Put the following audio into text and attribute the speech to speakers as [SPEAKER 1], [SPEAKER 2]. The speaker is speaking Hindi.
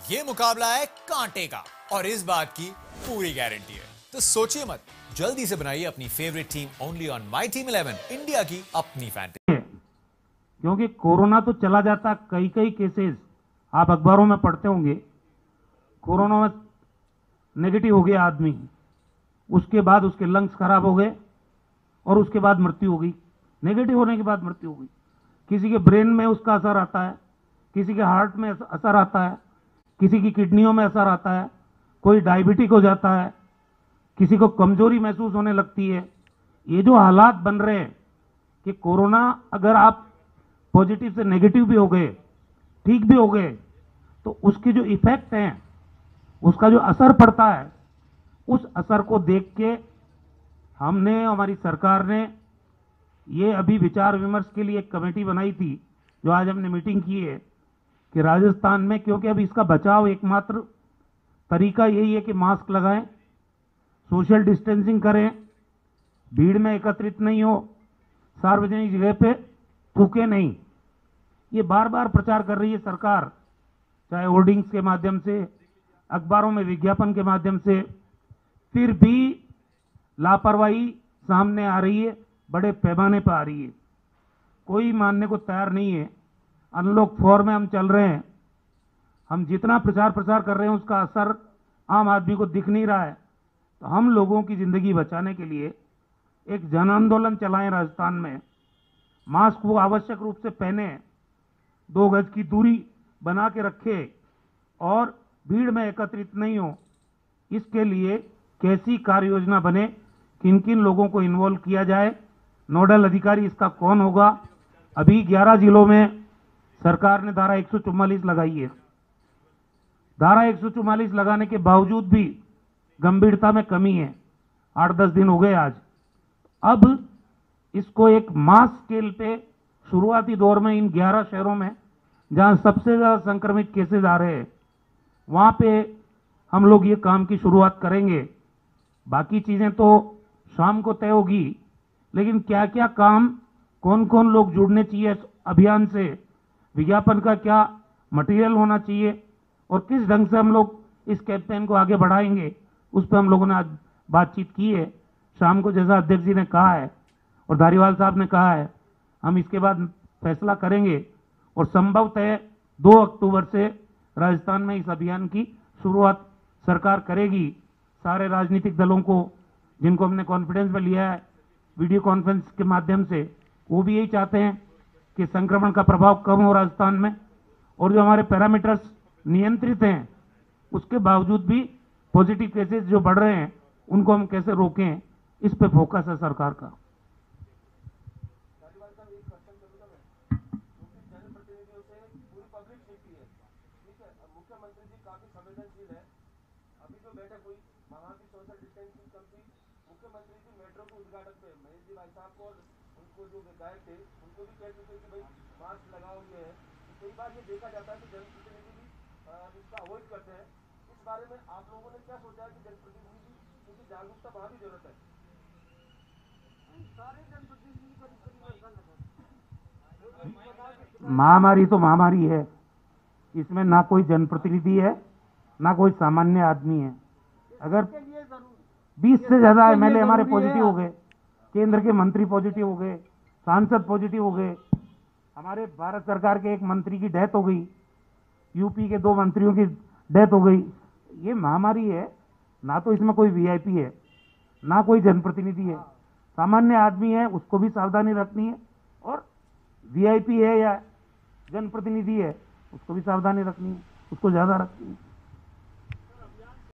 [SPEAKER 1] ये मुकाबला है कांटे का और इस बात की पूरी गारंटी है। तो सोचिए मत, जल्दी से बनाइए अपनी favourite team only on my team 11, India की अपनी फैंटेसी।
[SPEAKER 2] क्योंकि कोरोना तो चला जाता, कई कई केसेस आप अखबारों में पढ़ते होंगे, कोरोना में नेगेटिव हो गया आदमी, उसके बाद उसके लंग्स खराब हो गए और उसके बाद मृत्यु हो गई। नेगेटिव होने के बाद मृत्यु हो गई। किसी के ब्रेन में उसका असर आता है, किसी के हार्ट में असर आता है, किसी की किडनियों में असर आता है, कोई डायबिटिक हो जाता है, किसी को कमजोरी महसूस होने लगती है। ये जो हालात बन रहे हैं कि कोरोना, अगर आप पॉजिटिव से नेगेटिव भी हो गए, ठीक भी हो गए, तो उसके जो इफेक्ट हैं, उसका जो असर पड़ता है, उस असर को देख के हमने, हमारी सरकार ने ये अभी विचार विमर्श के लिए एक कमेटी बनाई थी, जो आज हमने मीटिंग की है कि राजस्थान में, क्योंकि अब इसका बचाव एकमात्र तरीका यही है कि मास्क लगाएं, सोशल डिस्टेंसिंग करें, भीड़ में एकत्रित नहीं हो, सार्वजनिक जगह पे थूके नहीं। ये बार बार प्रचार कर रही है सरकार, चाहे होर्डिंग्स के माध्यम से, अखबारों में विज्ञापन के माध्यम से, फिर भी लापरवाही सामने आ रही है, बड़े पैमाने पर आ रही है। कोई मानने को तैयार नहीं है। अनलॉक 4 में हम चल रहे हैं, हम जितना प्रचार प्रसार कर रहे हैं उसका असर आम आदमी को दिख नहीं रहा है। तो हम लोगों की जिंदगी बचाने के लिए एक जन आंदोलन चलाएं राजस्थान में। मास्क वो आवश्यक रूप से पहने, 2 गज की दूरी बना के रखे और भीड़ में एकत्रित नहीं हो। इसके लिए कैसी कार्य योजना बने, किन किन लोगों को इन्वॉल्व किया जाए, नोडल अधिकारी इसका कौन होगा। अभी 11 जिलों में सरकार ने धारा 144 लगाई है। धारा 144 लगाने के बावजूद भी गंभीरता में कमी है। 8-10 दिन हो गए आज। अब इसको एक मास स्केल पे शुरुआती दौर में इन 11 शहरों में जहां सबसे ज्यादा संक्रमित केसेस आ रहे हैं, वहां पे हम लोग ये काम की शुरुआत करेंगे। बाकी चीजें तो शाम को तय होगी, लेकिन क्या क्या काम, कौन कौन लोग जुड़ने चाहिए इस अभियान से, विज्ञापन का क्या मटेरियल होना चाहिए और किस ढंग से हम लोग इस कैंपेन को आगे बढ़ाएंगे, उस पर हम लोगों ने आज बातचीत की है। शाम को जैसा अध्यक्ष जी ने कहा है और धारीवाल साहब ने कहा है, हम इसके बाद फैसला करेंगे और संभवतः 2 अक्टूबर से राजस्थान में इस अभियान की शुरुआत सरकार करेगी। सारे राजनीतिक दलों को, जिनको हमने कॉन्फिडेंस में लिया है वीडियो कॉन्फ्रेंस के माध्यम से, वो भी यही चाहते हैं कि संक्रमण का प्रभाव कम हो राजस्थान में, और जो हमारे पैरामीटर्स नियंत्रित हैं उसके बावजूद भी पॉजिटिव केसेस जो बढ़ रहे हैं उनको हम कैसे रोकें, इस पे फोकस है सरकार का।
[SPEAKER 3] मुख्यमंत्री जी काफी संवेदनशील है। अभी जो बैठक हुई वहां की सोशल डिस्टेंसिंग कम थी। मुख्यमंत्री जी मेट्रो के उद्घाटन पे महेश जी भाई साहब को और उनको जो विधायक थे उनको भी कह चुके कि भाई मास्क लगाओ। ये है कई बार ये देखा जाता है कि जनप्रतिनिधि भी इसका अवॉइड करते हैं। इस बारे में आप लोगों ने क्या सोचा है कि जनप्रतिनिधि भी, क्योंकि जागरूकता वहां भी जरूरत है। सारे जनप्रतिनिधि
[SPEAKER 2] महामारी तो महामारी है, इसमें ना कोई जनप्रतिनिधि है ना कोई सामान्य आदमी है। अगर 20 से ज्यादा एमएलए हमारे पॉजिटिव हो गए, केंद्र के मंत्री पॉजिटिव हो गए, सांसद पॉजिटिव हो गए, हमारे भारत सरकार के एक मंत्री की डेथ हो गई, यूपी के 2 मंत्रियों की डेथ हो गई, ये महामारी है। ना तो इसमें कोई वीआईपी है ना कोई जनप्रतिनिधि है, सामान्य आदमी है, उसको भी सावधानी रखनी है, और वीआईपी है या जनप्रतिनिधि है उसको भी सावधानी रखनी है, उसको ज्यादा रखनी है।